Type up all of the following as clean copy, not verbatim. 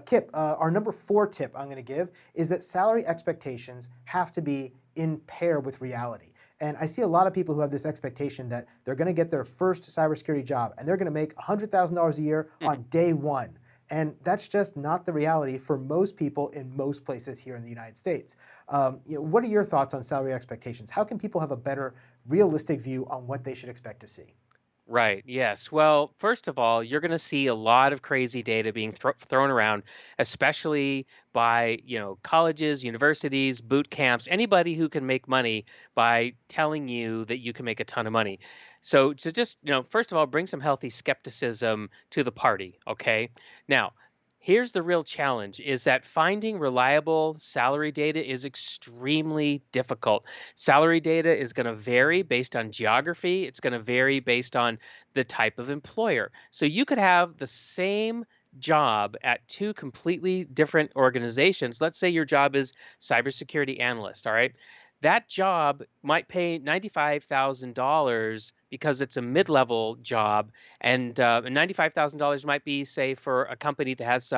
Kip, our number 4 tip I'm going to give is that salary expectations have to be in pair with reality. And I see a lot of people who have this expectation that they're going to get their first cybersecurity job and they're going to make $100,000 a year on day one. And that's just not the reality for most people in most places here in the United States. What are your thoughts on salary expectations? How can people have a better, realistic view on what they should expect to see? Right. Yes. Well, first of all, you're going to see a lot of crazy data being thrown around, especially by, colleges, universities, boot camps, anybody who can make money by telling you that you can make a ton of money. So to just, first of all, bring some healthy skepticism to the party. Okay. Now, here's the real challenge is that finding reliable salary data is extremely difficult. Salary data is going to vary based on geography. It's going to vary based on the type of employer. So you could have the same job at two completely different organizations. Let's say your job is cybersecurity analyst, all right? That job might pay $95,000 because it's a mid-level job, and $95,000 might be, say, for a company that has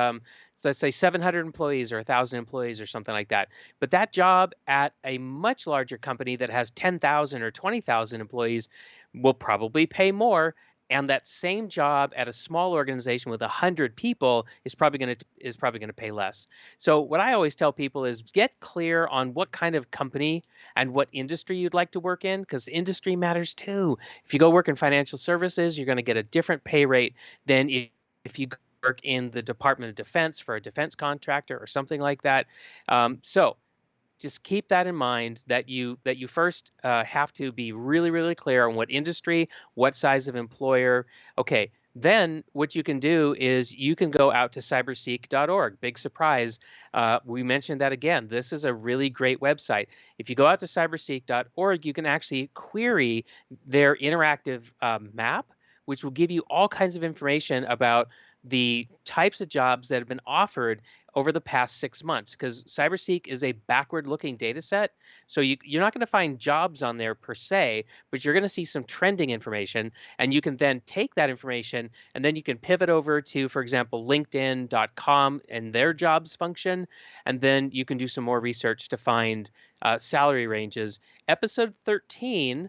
let's say 700 employees or 1,000 employees or something like that. But that job at a much larger company that has 10,000 or 20,000 employees will probably pay more. And that same job at a small organization with 100 people is probably going to pay less. So what I always tell people is get clear on what kind of company and what industry you'd like to work in, because industry matters too. If you go work in financial services, you're going to get a different pay rate than if you work in the Department of Defense for a defense contractor or something like that. So just keep that in mind that you first have to be really really clear on what industry, what size of employer. Okay, then what you can do is you can go out to cyberseek.org. Big surprise, we mentioned that again. This is a really great website. If you go out to cyberseek.org, you can actually query their interactive map, which will give you all kinds of information about the types of jobs that have been offered over the past 6 months, because CyberSeek is a backward-looking data set. So you're not going to find jobs on there per se, but you're going to see some trending information, and you can then take that information and then you can pivot over to, for example, LinkedIn.com and their jobs function, and then you can do some more research to find salary ranges. Episode 13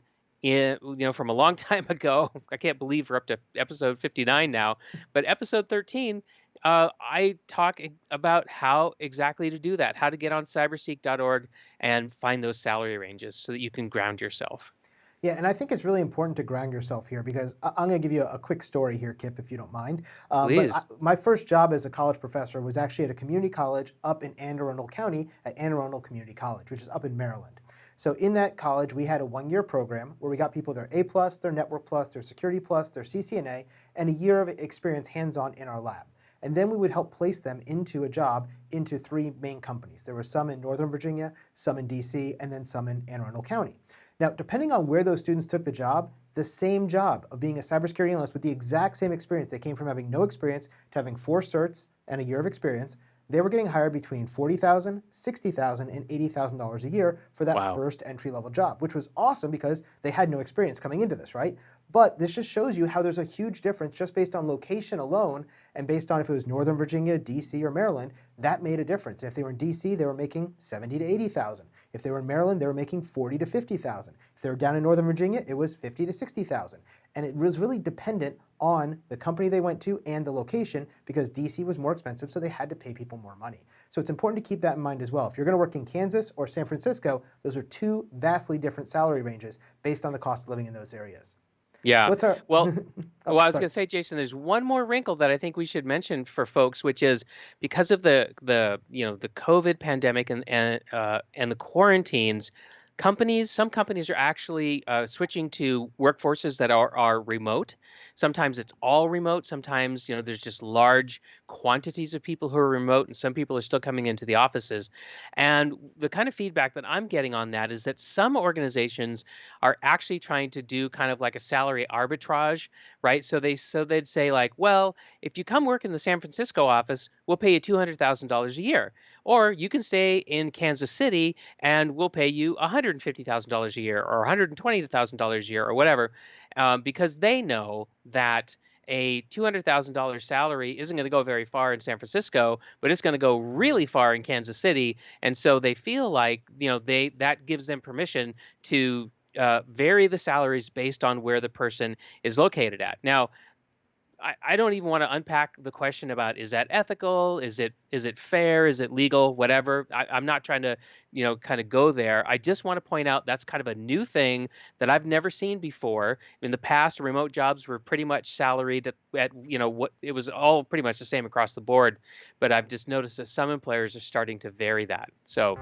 from a long time ago. I can't believe we're up to episode 59 now, but episode 13, I talk about how exactly to do that, how to get on cyberseek.org and find those salary ranges so that you can ground yourself. Yeah, and I think it's really important to ground yourself here because I'm going to give you a quick story here, Kip, if you don't mind. Please. My first job as a college professor was actually at a community college up in Anne Arundel County at Anne Arundel Community College, which is up in Maryland. So in that college, we had a one-year program where we got people their A+, their Network+, their Security+, their CCNA, and a year of experience hands-on in our lab. And then we would help place them into a job into 3 main companies. There were some in Northern Virginia, some in DC, and then some in Anne Arundel County. Now, depending on where those students took the same job of being a cybersecurity analyst with the exact same experience, they came from having no experience to having 4 certs and a year of experience, they were getting hired between $40,000, $60,000, and $80,000 a year for that Wow. first entry-level job, which was awesome because they had no experience coming into this, right? But this just shows you how there's a huge difference just based on location alone and based on if it was Northern Virginia, DC, or Maryland, that made a difference. If they were in DC, they were making 70 to 80,000. If they were in Maryland, they were making 40 to 50,000. If they were down in Northern Virginia, it was 50 to 60,000. And it was really dependent on the company they went to and the location because DC was more expensive, so they had to pay people more money. So it's important to keep that in mind as well. If you're going to work in Kansas or San Francisco, those are 2 vastly different salary ranges based on the cost of living in those areas. Yeah. What's our... Well, Oh, well, I was sorry. going to say, Jason, there's one more wrinkle that I think we should mention for folks, which is because of the COVID pandemic and the quarantines, some companies are actually switching to workforces that are remote. Sometimes it's all remote. Sometimes there's just large quantities of people who are remote, and some people are still coming into the offices. And the kind of feedback that I'm getting on that is that some organizations are actually trying to do kind of like a salary arbitrage, right? So they'd say like, well, if you come work in the San Francisco office, we'll pay you $200,000 a year, or you can stay in Kansas City and we'll pay you $150,000 a year or $120,000 a year or whatever, because they know that a $200,000 salary isn't going to go very far in San Francisco, but it's going to go really far in Kansas City. And so they feel like, that gives them permission to vary the salaries based on where the person is located at. Now, I don't even want to unpack the question about, is that ethical? Is it fair? Is it legal? Whatever. I'm not trying to, kind of go there. I just want to point out that's kind of a new thing that I've never seen before. In the past, remote jobs were pretty much salaried at what it was all pretty much the same across the board. But I've just noticed that some employers are starting to vary that. So